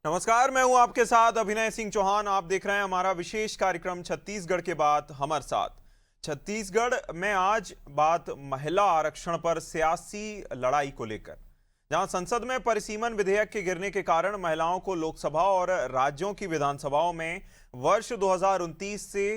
नमस्कार, मैं हूं आपके साथ अभिनय सिंह चौहान। आप देख रहे हैं हमारा विशेष कार्यक्रम छत्तीसगढ़ के बाद हमारे साथ। छत्तीसगढ़ में आज बात महिला आरक्षण पर सियासी लड़ाई को लेकर, जहां संसद में परिसीमन विधेयक के गिरने के कारण महिलाओं को लोकसभा और राज्यों की विधानसभाओं में वर्ष 2029 से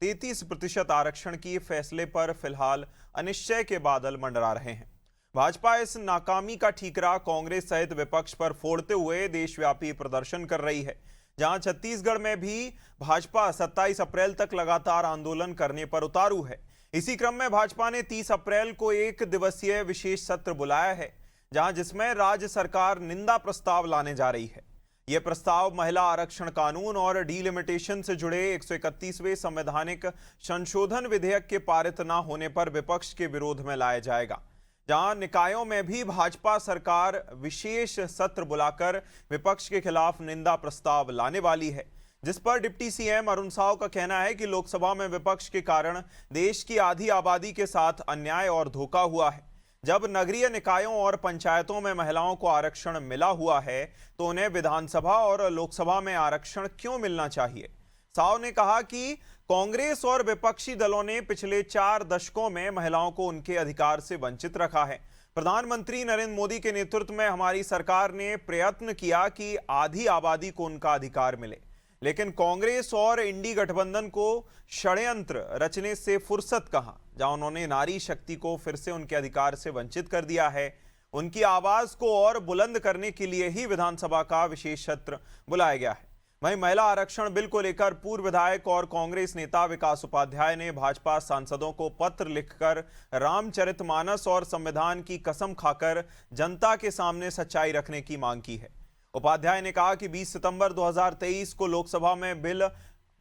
33% आरक्षण के फैसले पर फिलहाल अनिश्चय के बादल मंडरा रहे हैं। भाजपा इस नाकामी का ठीकरा कांग्रेस सहित विपक्ष पर फोड़ते हुए देशव्यापी प्रदर्शन कर रही है, जहां छत्तीसगढ़ में भी भाजपा 27 अप्रैल तक लगातार आंदोलन करने पर उतारू है। इसी क्रम में भाजपा ने 30 अप्रैल को एक दिवसीय विशेष सत्र बुलाया है, जहां जिसमें राज्य सरकार निंदा प्रस्ताव लाने जा रही है। यह प्रस्ताव महिला आरक्षण कानून और डीलिमिटेशन से जुड़े 131वें संवैधानिक संशोधन विधेयक के पारित न होने पर विपक्ष के विरोध में लाया जाएगा, जहां निकायों में भी भाजपा सरकार विशेष सत्र बुलाकर विपक्ष के खिलाफ निंदा प्रस्ताव लाने वाली है, जिस पर डिप्टी सीएम अरुण साव का कहना है कि लोकसभा में विपक्ष के कारण देश की आधी आबादी के साथ अन्याय और धोखा हुआ है। जब नगरीय निकायों और पंचायतों में महिलाओं को आरक्षण मिला हुआ है तो उन्हें विधानसभा और लोकसभा में आरक्षण क्यों मिलना चाहिए। साव ने कहा कि कांग्रेस और विपक्षी दलों ने पिछले 4 दशकों में महिलाओं को उनके अधिकार से वंचित रखा है। प्रधानमंत्री नरेंद्र मोदी के नेतृत्व में हमारी सरकार ने प्रयत्न किया कि आधी आबादी को उनका अधिकार मिले, लेकिन कांग्रेस और इंडी गठबंधन को षड्यंत्र रचने से फुर्सत कहां, जहां उन्होंने नारी शक्ति को फिर से उनके अधिकार से वंचित कर दिया है। उनकी आवाज को और बुलंद करने के लिए ही विधानसभा का विशेष सत्र बुलाया गया है। वहीं महिला आरक्षण बिल को लेकर पूर्व विधायक और कांग्रेस नेता विकास उपाध्याय ने भाजपा सांसदों को पत्र लिखकर रामचरितमानस और संविधान की कसम खाकर जनता के सामने सच्चाई रखने की मांग की है। उपाध्याय ने कहा कि 20 सितंबर 2023 को लोकसभा में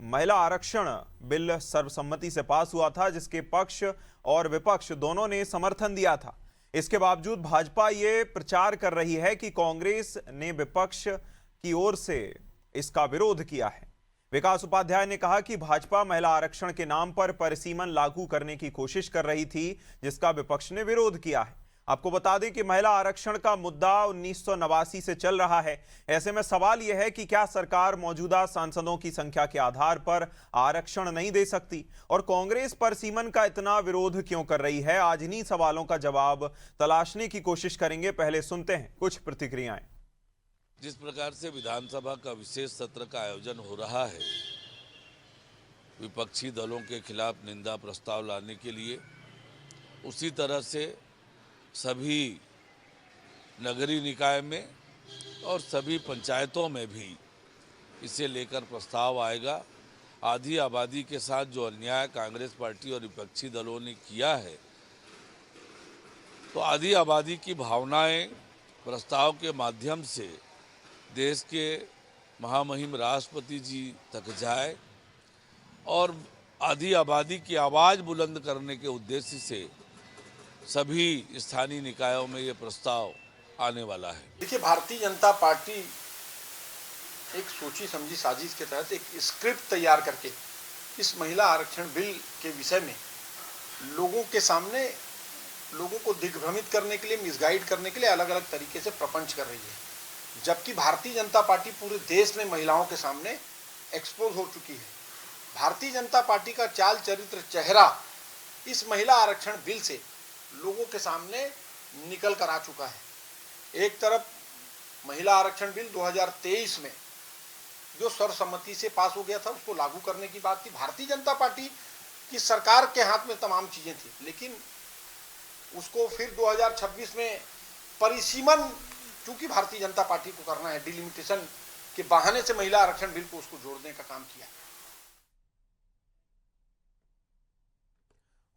महिला आरक्षण बिल सर्वसम्मति से पास हुआ था, जिसके पक्ष और विपक्ष दोनों ने समर्थन दिया था। इसके बावजूद भाजपा ये प्रचार कर रही है कि कांग्रेस ने विपक्ष की ओर से इसका विरोध किया है। विकास उपाध्याय ने कहा कि भाजपा महिला आरक्षण के नाम पर परिसीमन लागू करने की कोशिश कर रही थी, जिसका विपक्ष ने विरोध किया है। आपको बता दें कि महिला आरक्षण का मुद्दा 1989 से चल रहा है। ऐसे में सवाल यह है कि क्या सरकार मौजूदा सांसदों की संख्या के आधार पर आरक्षण नहीं दे सकती और कांग्रेस परिसीमन का इतना विरोध क्यों कर रही है। आज इन्हीं सवालों का जवाब तलाशने की कोशिश करेंगे। पहले सुनते हैं कुछ प्रतिक्रियाएं। जिस प्रकार से विधानसभा का विशेष सत्र का आयोजन हो रहा है विपक्षी दलों के खिलाफ निंदा प्रस्ताव लाने के लिए, उसी तरह से सभी नगरीय निकाय में और सभी पंचायतों में भी इसे लेकर प्रस्ताव आएगा। आधी आबादी के साथ जो अन्याय कांग्रेस पार्टी और विपक्षी दलों ने किया है, तो आधी आबादी की भावनाएं प्रस्ताव के माध्यम से देश के महामहिम राष्ट्रपति जी तक जाए और आधी आबादी की आवाज़ बुलंद करने के उद्देश्य से सभी स्थानीय निकायों में ये प्रस्ताव आने वाला है। देखिए, भारतीय जनता पार्टी एक सोची समझी साजिश के तहत एक स्क्रिप्ट तैयार करके इस महिला आरक्षण बिल के विषय में लोगों के सामने लोगों को दिग्भ्रमित करने के लिए, मिसगाइड करने के लिए अलग अलग तरीके से प्रपंच कर रही है, जबकि भारतीय जनता पार्टी पूरे देश में महिलाओं के सामने एक्सपोज हो चुकी है। भारतीय जनता पार्टी का चाल चरित्र चेहरा इस महिला आरक्षण बिल से लोगों के सामने निकल कर आ चुका है। एक तरफ महिला आरक्षण बिल 2023 में जो सर्वसम्मति से पास हो गया था, उसको लागू करने की बात थी। भारतीय जनता पार्टी की सरकार के हाथ में तमाम चीजें थी, लेकिन उसको फिर 2026 में परिसीमन, चूंकि भारतीय जनता पार्टी को करना है, डिलिमिटेशन के बहाने से महिला आरक्षण बिल को उसको जोड़ने का काम किया।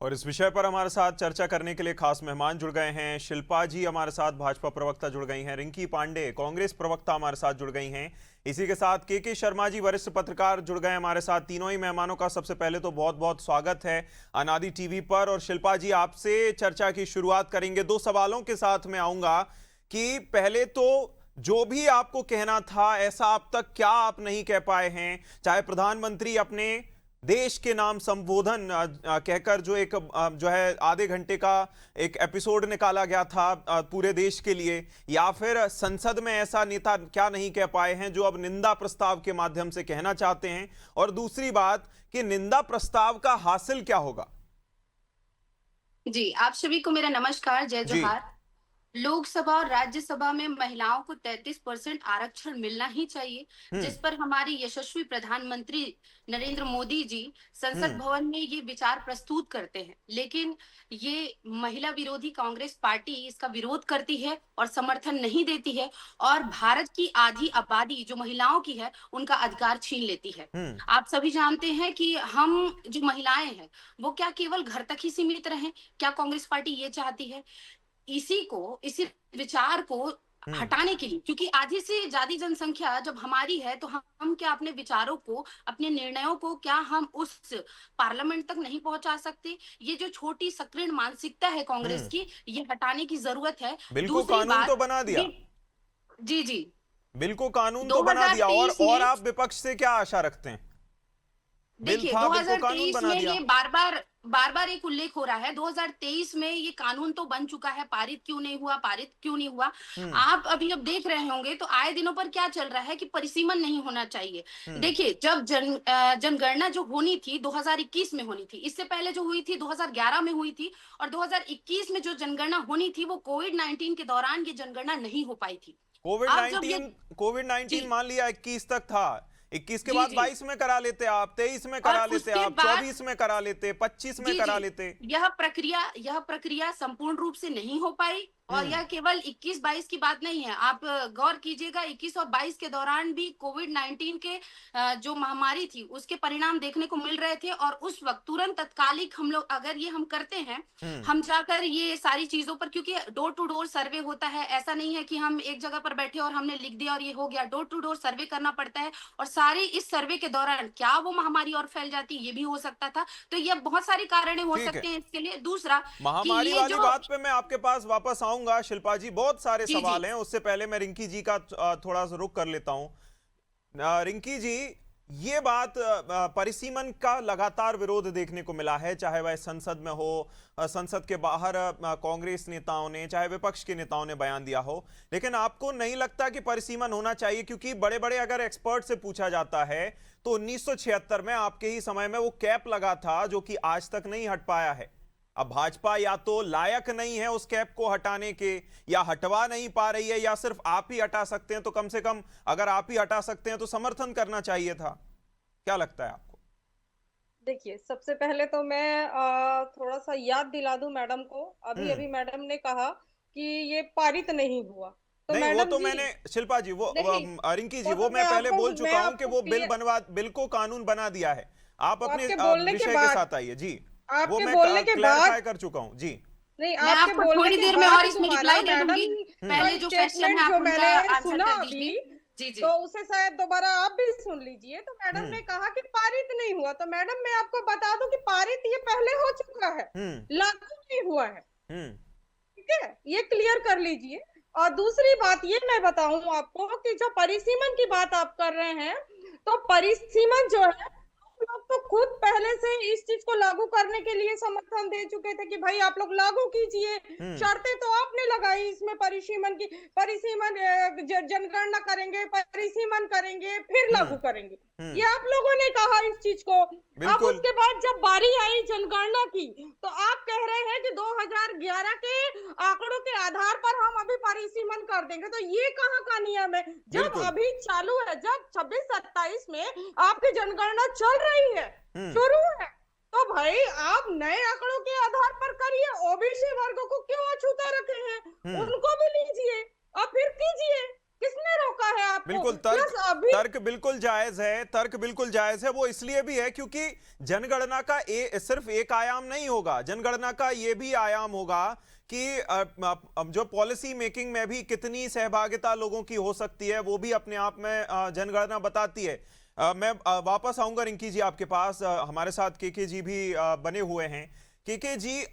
और इस विषय पर हमारे साथ चर्चा करने के लिए खास मेहमान जुड़ गए हैं। शिल्पा जी हमारे साथ भाजपा प्रवक्ता जुड़ गई हैं, रिंकी पांडे कांग्रेस प्रवक्ता हमारे साथ जुड़ गई हैं, इसी के साथ के शर्मा जी वरिष्ठ पत्रकार जुड़ गए हमारे साथ। तीनों ही मेहमानों का सबसे पहले तो बहुत बहुत स्वागत है अनादि टीवी पर। और शिल्पा जी, आपसे चर्चा की शुरुआत करेंगे। 2 सवालों के साथ मैं आऊंगा कि पहले तो जो भी आपको कहना था, ऐसा अब तक क्या आप नहीं कह पाए हैं, चाहे प्रधानमंत्री अपने देश के नाम संबोधन कहकर जो एक जो है आधे घंटे का एक एपिसोड निकाला गया था पूरे देश के लिए, या फिर संसद में ऐसा नेता क्या नहीं कह पाए हैं जो अब निंदा प्रस्ताव के माध्यम से कहना चाहते हैं? और दूसरी बात कि निंदा प्रस्ताव का हासिल क्या होगा? जी, आप सभी को मेरा नमस्कार, जय जी। जोहार। लोकसभा और राज्यसभा में महिलाओं को 33% आरक्षण मिलना ही चाहिए, जिस पर हमारे यशस्वी प्रधानमंत्री नरेंद्र मोदी जी संसद भवन में ये विचार प्रस्तुत करते हैं। लेकिन ये महिला विरोधी कांग्रेस पार्टी इसका विरोध करती है और समर्थन नहीं देती है, और भारत की आधी आबादी जो महिलाओं की है उनका अधिकार छीन लेती है। आप सभी जानते हैं कि हम जो महिलाएं हैं वो क्या केवल घर तक ही सीमित रहें? क्या कांग्रेस पार्टी ये चाहती है? इसी विचार को हटाने के लिए, क्योंकि आधी से ज्यादा जनसंख्या जब हमारी है तो हम क्या अपने विचारों को, अपने निर्णयों को क्या हम उस पार्लियामेंट तक नहीं पहुंचा सकते? ये जो छोटी संकीर्ण मानसिकता है कांग्रेस की, ये हटाने की जरूरत है। बिल्कुल कानून तो बना दिया। जी जी, बिल्कुल कानून तो बना दिया। और आप विपक्ष से क्या आशा रखते हैं? देखिए, 2023 में ये बार बार एक उल्लेख हो रहा है। 2023 में ये कानून तो बन चुका है, पारित क्यों नहीं हुआ? आप अभी अब देख रहे होंगे तो आए दिनों पर क्या चल रहा है कि परिसीमन नहीं होना चाहिए। देखिए, जब जनगणना जो होनी थी 2021 में होनी थी, इससे पहले जो हुई थी 2011 में हुई थी, और 2021 में जो जनगणना होनी थी वो कोविड-19 के दौरान ये जनगणना नहीं हो पाई थी। कोविड-19 मान लिया 21 तक था, 21 के बाद 22 में करा लेते आप, 23 में करा लेते आप, 24 में करा लेते, 25 में करा लेते। यह प्रक्रिया संपूर्ण रूप से नहीं हो पाई, और यह केवल 21-22 की बात नहीं है। आप गौर कीजिएगा, 21 और 22 के दौरान भी कोविड-19 के जो महामारी थी उसके परिणाम देखने को मिल रहे थे, और उस वक्त तुरंत तत्कालिक हम लोग अगर ये हम करते हैं, हम जाकर ये सारी चीजों पर, क्योंकि डोर टू डोर सर्वे होता है, ऐसा नहीं है कि हम एक जगह पर बैठे और हमने लिख दिया और ये हो गया। डोर टू डोर सर्वे करना पड़ता है, और सारे इस सर्वे के दौरान क्या वो महामारी और फैल जाती, ये भी हो सकता था। तो ये बहुत सारी कारणें हो सकते हैं इसके लिए। दूसरा, महामारी वाली बात पे मैं आपके पास वापस आऊंगा शिल्पा जी, बहुत सारे सवाल हैं। उससे पहले मैं रिंकी जी का थोड़ा सा रुख कर लेता हूं। रिंकी जी, ये बात परिसीमन का लगातार विरोध देखने को मिला है, चाहे वह संसद में हो, संसद के बाहर कांग्रेस नेताओं ने, चाहे विपक्ष के नेताओं ने बयान दिया हो। लेकिन आपको नहीं लगता कि परिसीमन होना चाहिए? क्योंकि बड़े बड़े अगर एक्सपर्ट से पूछा जाता है तो 1976 में आपके ही समय में वो कैप लगा था जो कि आज तक नहीं हट पाया है। अब भाजपा या तो लायक नहीं है उस कैप को हटाने के, या हटवा नहीं पा रही है, या सिर्फ आप ही हटा सकते हैं। तो कम से कम अगर आप ही हटा सकते हैं तो समर्थन करना चाहिए था। क्या लगता है आपको? देखिए, सबसे पहले तो मैं थोड़ा सा याद दिला दूं मैडम को। अभी मैडम ने कहा कि ये पारित नहीं हुआ, तो नहीं, मैडम वो तो जी, मैंने शिल्पा जी, वो रिंकी जी, वो वो तो मैं पहले आपको- बोल चुका हूं कि वो आपको बिल को कानून बना दिया है। आप अपने आपके बोलने विषय के के बाद- साथ आइए जी। वो आपके मैं बोलने के क्लैरिफाई बाद कर चुका हूं जी। नहीं, मैं आपके आपको बोलने थोड़ी के देर में बाद और इसमें दोबारा रिप्लाई दे दूंगी। मैडम पहले जो क्वेश्चन है स्टेटमेंट आप जो उनका मैंने आंसर सुना कर अभी, दीजिए। जी। तो उसे शायद दोबारा आप भी सुन लीजिए। तो मैडम ने कहा कि पारित नहीं हुआ, तो मैडम मैं आपको बता दूं कि पारित ये पहले हो चुका है, लागू नहीं हुआ है। ठीक है, ये क्लियर कर लीजिए। और दूसरी बात ये मैं बताऊं आपको कि जो परिसीमन की बात आप कर रहे हैं, तो परिसीमन जो है, लोग तो खुद पहले से इस चीज को लागू करने के लिए समर्थन दे चुके थे कि भाई आप लोग लागू कीजिए। शर्तें तो आपने लगाई इसमें परिसीमन की, परिसीमन जनगणना करेंगे, परिसीमन करेंगे, फिर लागू करेंगे, ये आप लोगों ने कहा इस चीज को। अब उसके बाद जब बारी आई जनगणना की, तो आप कह रहे हैं कि 2011 के आंकड़ों के आधार पर हम अभी परिसीमन कर देंगे। तो ये कहाँ का नियम है? जब अभी चालू है, जब 26-27 में आपकी जनगणना चल रही है, शुरू है, तो भाई आप नए आंकड़ों के आधार पर करिए। ओबीसी वर्ग को क्यों अछूता रखे हैं? उनको भी लीजिए और फिर कीजिए। किसने रोका है आपको? बिल्कुल, तर्क बिल्कुल जायज है। तर्क बिल्कुल जायज है। वो इसलिए भी है क्योंकि जनगणना का सिर्फ एक आयाम नहीं होगा, जनगणना का ये भी आयाम होगा कि जो पॉलिसी मेकिंग में भी कितनी सहभागिता लोगों की हो सकती है, वो भी अपने आप में जनगणना बताती है। मैं वापस आऊंगा रिंकी जी आपके पास। हमारे साथ केके जी भी बने हुए हैं। केके जी,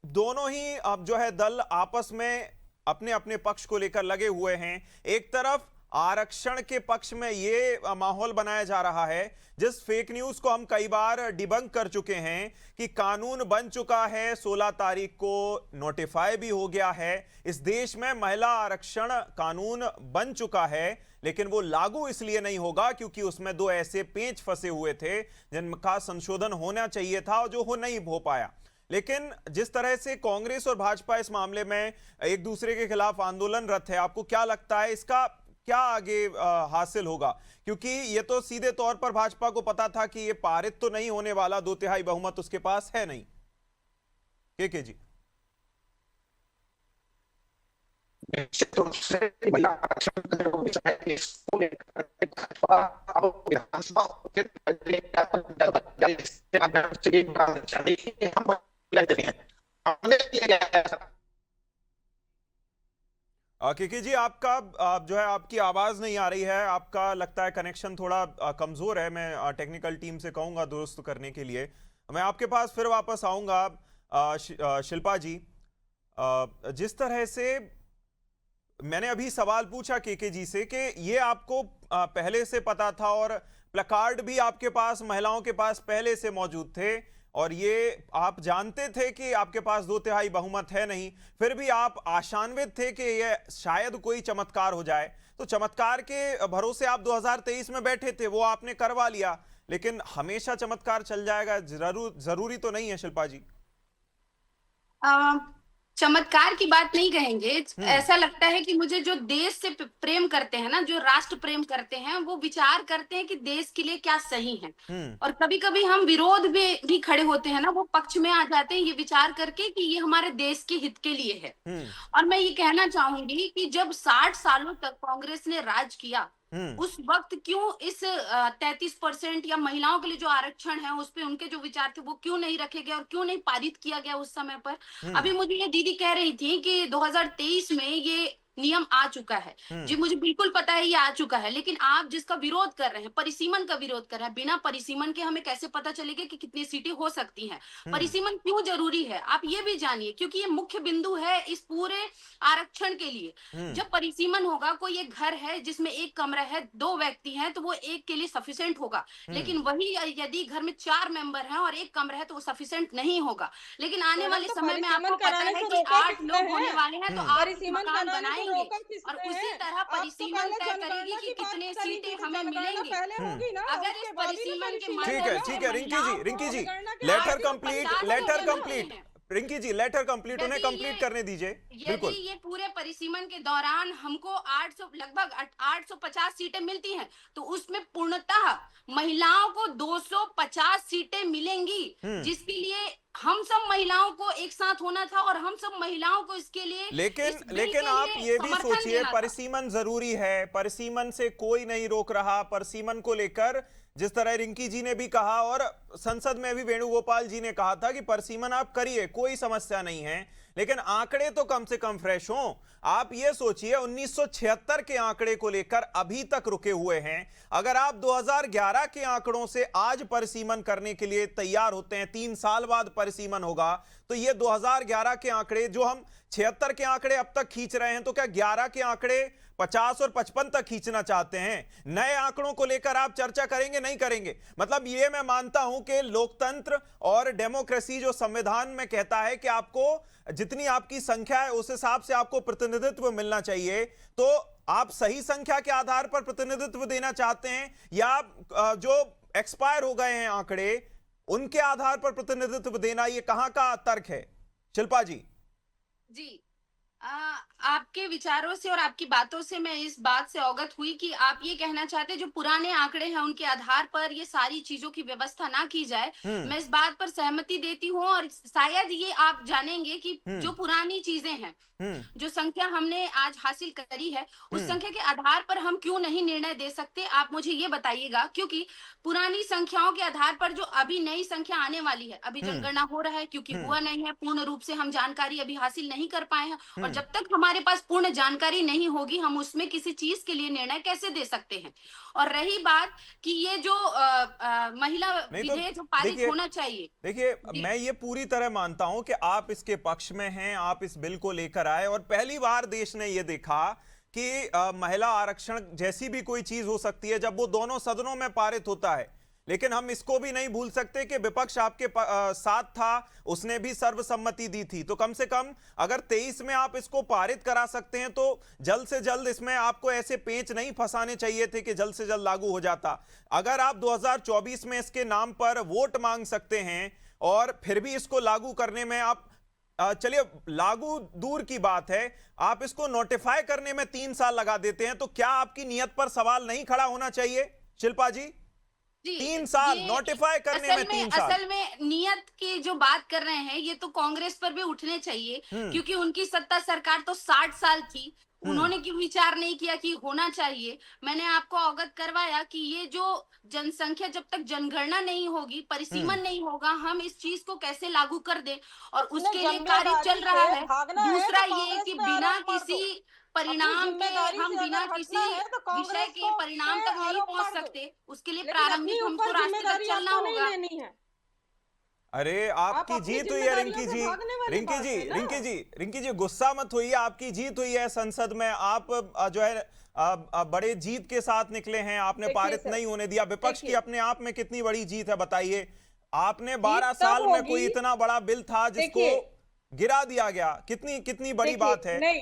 दोनों ही अब जो है दल आपस में अपने अपने पक्ष को लेकर लगे हुए हैं। एक तरफ आरक्षण के पक्ष में ये माहौल बनाया जा रहा है, जिस फेक न्यूज को हम कई बार डिबंक कर चुके हैं कि कानून बन चुका है, 16 तारीख को नोटिफाई भी हो गया है, इस देश में महिला आरक्षण कानून बन चुका है, लेकिन वो लागू इसलिए नहीं होगा क्योंकि उसमें 2 ऐसे पेंच फंसे हुए थे जिनका संशोधन होना चाहिए था और जो हो नहीं हो पाया। लेकिन जिस तरह से कांग्रेस और भाजपा इस मामले में एक दूसरे के खिलाफ आंदोलनरत है, आपको क्या लगता है इसका क्या आगे हासिल होगा? क्योंकि ये तो सीधे तौर पर भाजपा को पता था कि ये पारित तो नहीं होने वाला, 2/3 बहुमत उसके पास है नहीं। के जी निश्चित रूप से महिला आरक्षण का जो विषय है इसको लेकर भाजपा अब विधानसभा के जी आपका जो है आपकी आवाज नहीं आ रही है, आपका लगता है कनेक्शन थोड़ा कमजोर है। मैं टेक्निकल टीम से कहूंगा दुरुस्त करने के लिए। मैं आपके पास फिर वापस आऊंगा। शिल्पा जी, जिस तरह से मैंने अभी सवाल पूछा के जी से कि ये आपको पहले से पता था और प्लकार्ड भी आपके पास, महिलाओं के पास पहले से मौजूद थे और ये आप जानते थे कि आपके पास 2/3 बहुमत है नहीं, फिर भी आप आशान्वित थे कि ये शायद कोई चमत्कार हो जाए। तो चमत्कार के भरोसे आप 2023 में बैठे थे, वो आपने करवा लिया, लेकिन हमेशा चमत्कार चल जाएगा जरूरी तो नहीं है शिल्पा जी। चमत्कार की बात नहीं कहेंगे। ऐसा लगता है कि मुझे जो देश से प्रेम करते हैं ना, जो राष्ट्र प्रेम करते हैं, वो विचार करते हैं कि देश के लिए क्या सही है। और कभी कभी हम विरोध में भी खड़े होते हैं ना, वो पक्ष में आ जाते हैं ये विचार करके कि ये हमारे देश के हित के लिए है। और मैं ये कहना चाहूंगी कि जब 60 सालों तक कांग्रेस ने राज किया, उस वक्त क्यों इस 33% या महिलाओं के लिए जो आरक्षण है उस पे उनके जो विचार थे वो क्यों नहीं रखे गए और क्यों नहीं पारित किया गया उस समय पर। अभी मुझे ये दीदी कह रही थी कि 2023 में ये नियम आ चुका है। जी मुझे बिल्कुल पता है ये आ चुका है, लेकिन आप जिसका विरोध कर रहे हैं, परिसीमन का विरोध कर रहे हैं, बिना परिसीमन के हमें कैसे पता चलेगा कि कितनी सीटें हो सकती हैं? परिसीमन क्यों जरूरी है आप ये भी जानिए, क्योंकि ये मुख्य बिंदु है इस पूरे आरक्षण के लिए। जब परिसीमन होगा, कोई एक घर है जिसमें 1 कमरा है, 2 व्यक्ति हैं, तो वो एक के लिए सफिशिएंट होगा। लेकिन वही यदि घर में 4 मेंबर हैं और 1 कमरा है तो वो सफिशिएंट नहीं होगा। लेकिन आने वाले समय में आपको पता है कि 8 लोग होने वाले हैं, तो आप मकान बनाएंगे और उसी तरह परिसीमन तय करेगी कि कितने सीटें हमें मिलेंगी। अगर इस परिसीमन के ठीक है रिंकी जी लेटर कंप्लीट रिंकी जी लेटर कंप्लीट, उन्हें कंप्लीट करने दीजिए। यदि ये पूरे परिसीमन के दौरान हमको लगभग 850 सीटें मिलती हैं, तो उसमें पूर्णतः महिलाओं को 250 सीटें मिलेंगी, जिसके लिए हम सब महिलाओं को एक साथ होना था और हम सब महिलाओं को इसके लिए लेकिन आप ये भी सोचिए, परिसीमन जरूरी है, परिसीमन से कोई नहीं रोक रहा। परिसीमन को लेकर जिस तरह रिंकी जी ने भी कहा और संसद में भी वेणुगोपाल जी ने कहा था कि परिसीमन आप करिए, कोई समस्या नहीं है, लेकिन आंकड़े तो कम से कम फ्रेश हों। आप ये सोचिए 1976 के आंकड़े को लेकर अभी तक रुके हुए हैं। अगर आप 2011 के आंकड़ों से आज परिसीमन करने के लिए तैयार होते हैं, 3 साल बाद परिसीमन होगा, तो ये 2011 के आंकड़े जो हम 76 के आंकड़े अब तक खींच रहे हैं, तो क्या 11 के आंकड़े 50 और 55 तक खींचना चाहते हैं? नए आंकड़ों को लेकर आप चर्चा करेंगे नहीं करेंगे? मतलब ये मैं मानता हूं कि लोकतंत्र और डेमोक्रेसी जो संविधान में कहता है कि आपको जितनी आपकी संख्या है उस हिसाब से आपको प्रतिनिधित्व मिलना चाहिए, तो आप सही संख्या के आधार पर प्रतिनिधित्व देना चाहते हैं या जो एक्सपायर हो गए हैं आंकड़े उनके आधार पर प्रतिनिधित्व देना? ये कहां का तर्क है शिल्पा जी? जी आपके विचारों से और आपकी बातों से मैं इस बात से अवगत हुई कि आप ये कहना चाहते हैं जो पुराने आंकड़े हैं उनके आधार पर ये सारी चीजों की व्यवस्था ना की जाए। मैं इस बात पर सहमति देती हूँ और शायद ये आप जानेंगे कि जो पुरानी चीजें हैं, जो संख्या हमने आज हासिल करी है, उस संख्या के आधार पर हम क्यों नहीं निर्णय दे सकते, आप मुझे ये बताइएगा। क्योंकि पुरानी संख्याओं के आधार पर जो अभी नई संख्या आने वाली है, अभी जनगणना हो रहा है, क्योंकि हुआ नहीं है पूर्ण रूप से, हम जानकारी अभी हासिल नहीं कर पाए हैं, और जब तक हमारे पास पूर्ण जानकारी नहीं होगी हम उसमें किसी चीज के लिए निर्णय कैसे दे सकते हैं। और रही बात कि ये जो महिला विधेयक जो पारित होना चाहिए, देखिए मैं ये पूरी तरह मानता हूं कि आप इसके पक्ष में हैं, आप इस बिल को लेकर आए और पहली बार देश ने ये देखा कि महिला आरक्षण जैसी भी कोई चीज हो सकती है जब वो दोनों सदनों में पारित होता है, लेकिन हम इसको भी नहीं भूल सकते कि विपक्ष आपके साथ था, उसने भी सर्वसम्मति दी थी। तो कम से कम अगर 23 में आप इसको पारित करा सकते हैं तो जल्द से जल्द इसमें आपको ऐसे पेंच नहीं फंसाने चाहिए थे कि जल्द से जल्द लागू हो जाता। अगर आप 2024 में इसके नाम पर वोट मांग सकते हैं और फिर भी इसको लागू करने में आप चलिए लागू दूर की बात है, आप इसको नोटिफाई करने में 3 साल लगा देते हैं, तो क्या आपकी नियत पर सवाल नहीं खड़ा होना चाहिए शिल्पा जी? 3 साल नोटिफाई करने में 3 साल। असल में नियत की जो बात कर रहे हैं ये तो कांग्रेस पर भी उठने चाहिए, क्योंकि उनकी सत्ता सरकार तो 60 साल थी, उन्होंने क्यों विचार नहीं किया कि होना चाहिए। मैंने आपको अवगत करवाया कि ये जो जनसंख्या जब तक जनगणना नहीं होगी, परिसीमन नहीं होगा, हम इस चीज को कैसे लागू कर दें, और उसके लिए कार्य चल रहा है। दूसरा ये कि बिना किसी परिणाम के, हम बिना किसी विषय के परिणाम तक नहीं पहुंच सकते, उसके लिए प्रारंभिक हमको रास्ते तक चलना होगा। अरे आपकी जीत हुई है रिंकी जी, रिंकी जी गुस्सा मत होइए, आपकी जीत हुई है संसद में, आप जो है बड़े जीत के साथ निकले हैं, आपने पारित नहीं होने दिया। विपक्ष की अपने आप में कितनी बड़ी जीत है बताइए। आपने 12 साल में कोई इतना बड़ा बिल था जिसको गिरा दिया गया, कितनी बड़ी बात है। नहीं,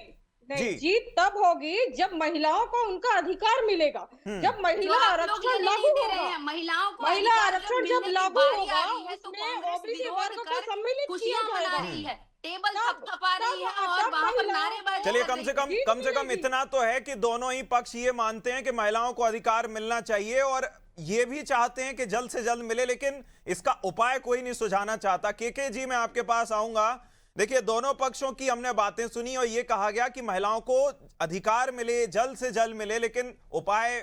जीत तब होगी जब महिलाओं को उनका अधिकार मिलेगा, जब महिला आरक्षण लागू होगा, महिला आरक्षण जब लागू होगा उसमें ओबीसी वर्ग को सम्मिलित किया जाएगा। टेबल थपथपा रही है और वहां पर नारेबाजी। चलिए कम से कम इतना तो है कि दोनों ही पक्ष ये मानते हैं कि महिलाओं को अधिकार मिलना चाहिए और ये भी चाहते हैं कि जल्द से जल्द मिले, लेकिन इसका उपाय कोई नहीं सुझाना चाहता। के जी मैं आपके पास आऊंगा। देखिए दोनों पक्षों की हमने बातें सुनी और ये कहा गया कि महिलाओं को अधिकार मिले, जल्द से जल्द मिले, लेकिन उपाय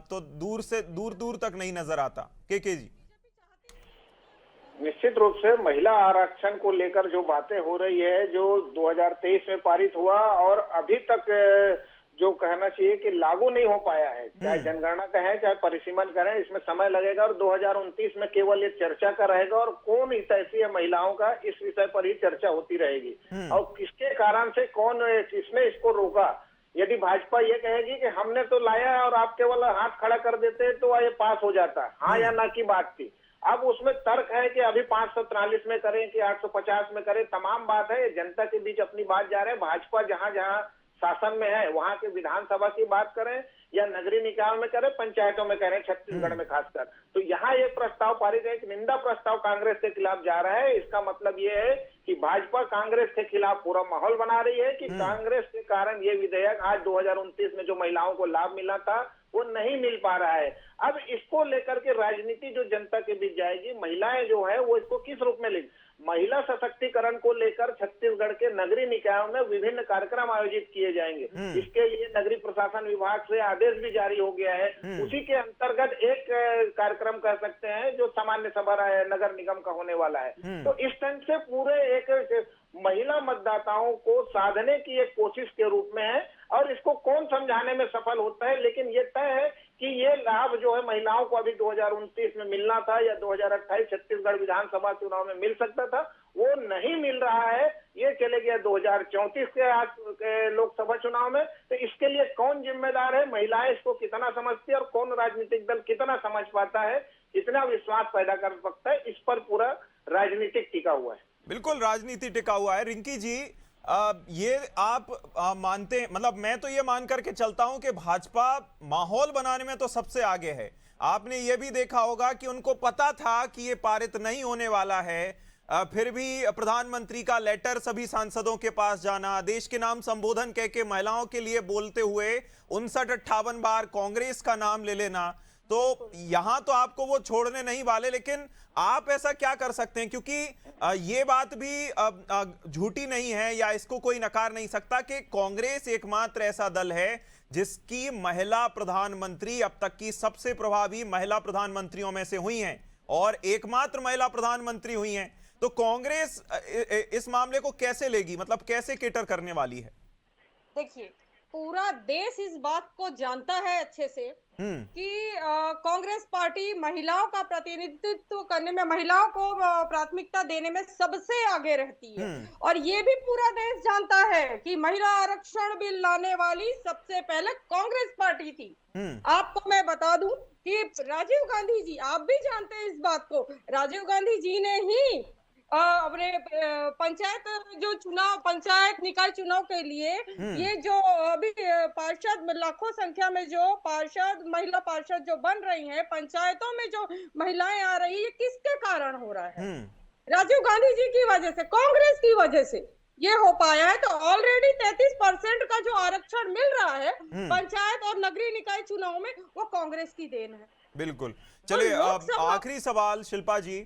तो दूर तक नहीं नजर आता। के जी निश्चित रूप से महिला आरक्षण को लेकर जो बातें हो रही है, जो 2023 में पारित हुआ और अभी तक जो कहना चाहिए कि लागू नहीं हो पाया है, चाहे जनगणना कहें चाहे परिसीमन करें, इसमें समय लगेगा और 2029 में केवल ये चर्चा का रहेगा और कौन हितैषी है महिलाओं का, इस विषय पर ही चर्चा होती रहेगी। और किसके कारण से किसने इसको रोका। यदि भाजपा ये कहेगी कि हमने तो लाया और आप केवल हाथ खड़ा कर देते तो ये पास हो जाता, हाँ या ना की बात थी। अब उसमें तर्क है कि अभी 543 में करें कि 850 में करें, तमाम बात है, जनता के बीच अपनी बात जा रहे हैं। भाजपा जहां शासन में है वहां के विधानसभा की बात करें या नगरीय निकाय में करें, पंचायतों में करें, छत्तीसगढ़ में खासकर, तो यहाँ ये प्रस्ताव पारित है, एक निंदा प्रस्ताव कांग्रेस के खिलाफ जा रहा है। इसका मतलब ये है कि भाजपा कांग्रेस के खिलाफ पूरा माहौल बना रही है कि कांग्रेस के कारण ये विधेयक आज 2029 में जो महिलाओं को लाभ मिला था वो नहीं मिल पा रहा है। अब इसको लेकर के राजनीति जो जनता के बीच जाएगी, महिलाएं जो है वो इसको किस रूप में लेंगी। महिला सशक्तिकरण को लेकर छत्तीसगढ़ के नगरीय निकायों में विभिन्न कार्यक्रम आयोजित किए जाएंगे। इसके लिए नगरीय प्रशासन विभाग से आदेश भी जारी हो गया है। उसी के अंतर्गत एक कार्यक्रम कर सकते हैं जो सामान्य सभा नगर निगम का होने वाला है। तो इस ढंग से पूरे एक महिला मतदाताओं को साधने की एक कोशिश के रूप में है और इसको कौन समझाने में सफल होता है, लेकिन ये तय है कि ये लाभ जो है महिलाओं को अभी 2029 में मिलना था या 2028 छत्तीसगढ़ विधानसभा चुनाव में मिल सकता था, वो नहीं मिल रहा है। ये चले गया 2034 के लोकसभा चुनाव में। तो इसके लिए कौन जिम्मेदार है, महिलाएं इसको कितना समझती है और कौन राजनीतिक दल कितना समझ पाता है, कितना विश्वास पैदा कर सकता है, इस पर पूरा राजनीतिक टिका हुआ है। बिल्कुल राजनीति टिका हुआ है। रिंकी जी ये आप मानते हैं, मतलब मैं तो ये मान करके चलता हूं कि भाजपा माहौल बनाने में तो सबसे आगे है। आपने ये भी देखा होगा कि उनको पता था कि ये पारित नहीं होने वाला है, फिर भी प्रधानमंत्री का लेटर सभी सांसदों के पास जाना, देश के नाम संबोधन कह के महिलाओं के लिए बोलते हुए 59-58 बार कांग्रेस का नाम ले लेना, तो यहां तो आपको वो छोड़ने नहीं वाले। लेकिन आप ऐसा क्या कर सकते हैं, क्योंकि ये बात भी झूठी नहीं है या इसको कोई नकार नहीं सकता कि कांग्रेस एकमात्र ऐसा दल है जिसकी महिला प्रधानमंत्री अब तक की सबसे प्रभावी महिला प्रधानमंत्रियों में से हुई हैं और एकमात्र महिला प्रधानमंत्री हुई हैं। तो कांग्रेस इस मामले को कैसे लेगी, मतलब कैसे केटर करने वाली है? देखिए पूरा देश इस बात को जानता है अच्छे से कि कांग्रेस पार्टी महिलाओं का प्रतिनिधित्व करने में, महिलाओं को प्राथमिकता देने में सबसे आगे रहती है। और ये भी पूरा देश जानता है कि महिला आरक्षण बिल लाने वाली सबसे पहले कांग्रेस पार्टी थी। आपको मैं बता दूं कि राजीव गांधी जी, आप भी जानते हैं इस बात को, राजीव गांधी जी ने ही अपने पंचायत निकाय चुनाव के लिए ये जो अभी पार्षद, लाखों संख्या में जो पार्षद, महिला पार्षद जो बन रही हैं, पंचायतों में जो महिलाएं आ रही है, किसके कारण हो रहा है? राजीव गांधी जी की वजह से, कांग्रेस की वजह से ये हो पाया है। तो ऑलरेडी 33% का जो आरक्षण मिल रहा है पंचायत और नगरीय निकाय चुनाव में, वो कांग्रेस की देन है। बिल्कुल। चलिए आखिरी सवाल शिल्पा जी,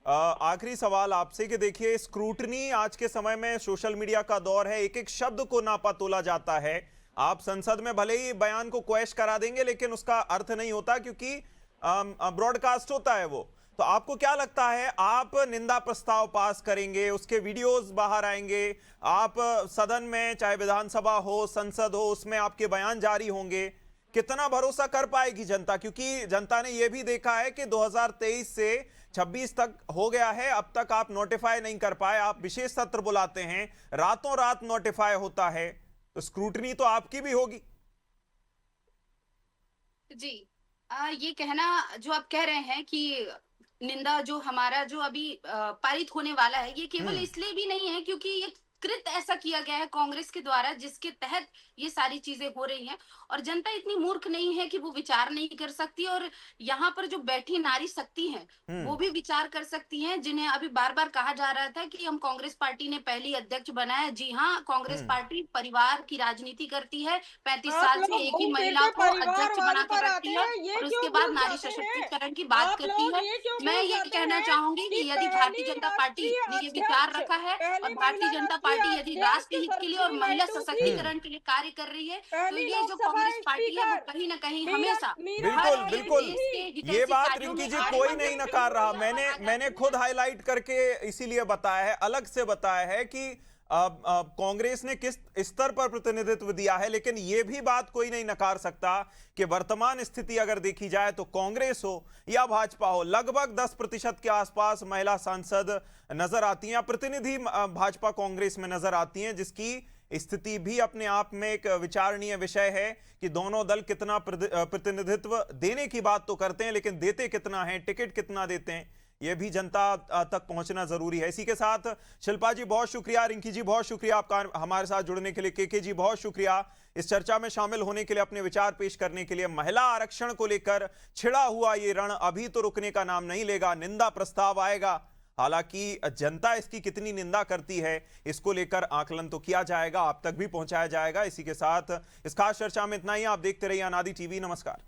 आखिरी सवाल आपसे कि देखिए स्क्रूटनी आज के समय में, सोशल मीडिया का दौर है, एक एक शब्द को नापा तोला जाता है। आप संसद में भले ही बयान को क्वेश्चन करा देंगे लेकिन उसका अर्थ नहीं होता क्योंकि ब्रॉडकास्ट होता है वो। तो आपको क्या लगता है, आप निंदा प्रस्ताव पास करेंगे, उसके वीडियोस बाहर आएंगे, आप सदन में चाहे विधानसभा हो, संसद हो, उसमें आपके बयान जारी होंगे, कितना भरोसा कर पाएगी जनता? क्योंकि जनता ने यह भी देखा है कि 2023 से 26 तक हो गया है, अब तक आप नोटिफाई नहीं कर पाए। आप विशेष सत्र बुलाते हैं, रातों रात नोटिफाई होता है, तो स्क्रूटनी तो आपकी भी होगी। जी, ये कहना जो आप कह रहे हैं कि निंदा जो हमारा जो अभी पारित होने वाला है, ये केवल इसलिए भी नहीं है क्योंकि ये कृत ऐसा किया गया है कांग्रेस के द्वारा जिसके तहत ये सारी चीजें हो रही हैं, और जनता इतनी मूर्ख नहीं है कि वो विचार नहीं कर सकती। और यहाँ पर जो बैठी नारी शक्ति है वो भी विचार कर सकती हैं, जिन्हें अभी बार बार कहा जा रहा था कि हम कांग्रेस पार्टी ने पहली अध्यक्ष बनाया। जी हाँ, कांग्रेस पार्टी परिवार की राजनीति करती है, 35 साल से एक ही महिला को अध्यक्ष बनाकर रखती है और उसके बाद नारी सशक्तिकरण की बात करती है। मैं ये कहना चाहूंगी कि यदि भारतीय जनता पार्टी ने ये विचार रखा है और भारतीय जनता पार्टी यदि राष्ट्र हित के लिए और महिला सशक्तिकरण के लिए कार्य कर रही है, तो ये जो कांग्रेस पार्टी है वो कहीं ना कहीं हमेशा बिल्कुल ये बात रिंकी जी कोई नहीं नकार रहा। मैंने खुद हाईलाइट करके इसीलिए बताया है, अलग से बताया है कि कांग्रेस ने किस स्तर पर प्रतिनिधित्व दिया है, लेकिन यह भी बात कोई नहीं नकार सकता कि वर्तमान स्थिति अगर देखी जाए तो कांग्रेस हो या भाजपा हो, लगभग 10% के आसपास महिला सांसद नजर आती हैं, प्रतिनिधि भाजपा कांग्रेस में नजर आती हैं, जिसकी स्थिति भी अपने आप में एक विचारणीय विषय है कि दोनों दल कितना प्रतिनिधित्व देने की बात तो करते हैं लेकिन देते कितना है, टिकट कितना देते हैं, यह भी जनता तक पहुंचना जरूरी है। इसी के साथ शिल्पा जी बहुत शुक्रिया, रिंकी जी बहुत शुक्रिया आपका हमारे साथ जुड़ने के लिए, केके जी बहुत शुक्रिया इस चर्चा में शामिल होने के लिए, अपने विचार पेश करने के लिए। महिला आरक्षण को लेकर छिड़ा हुआ ये रण अभी तो रुकने का नाम नहीं लेगा, निंदा प्रस्ताव आएगा। हालांकि जनता इसकी कितनी निंदा करती है इसको लेकर आकलन तो किया जाएगा, आप तक भी पहुंचाया जाएगा। इसी के साथ इस खास चर्चा में इतना ही। आप देखते रहिए अनादि टीवी। नमस्कार।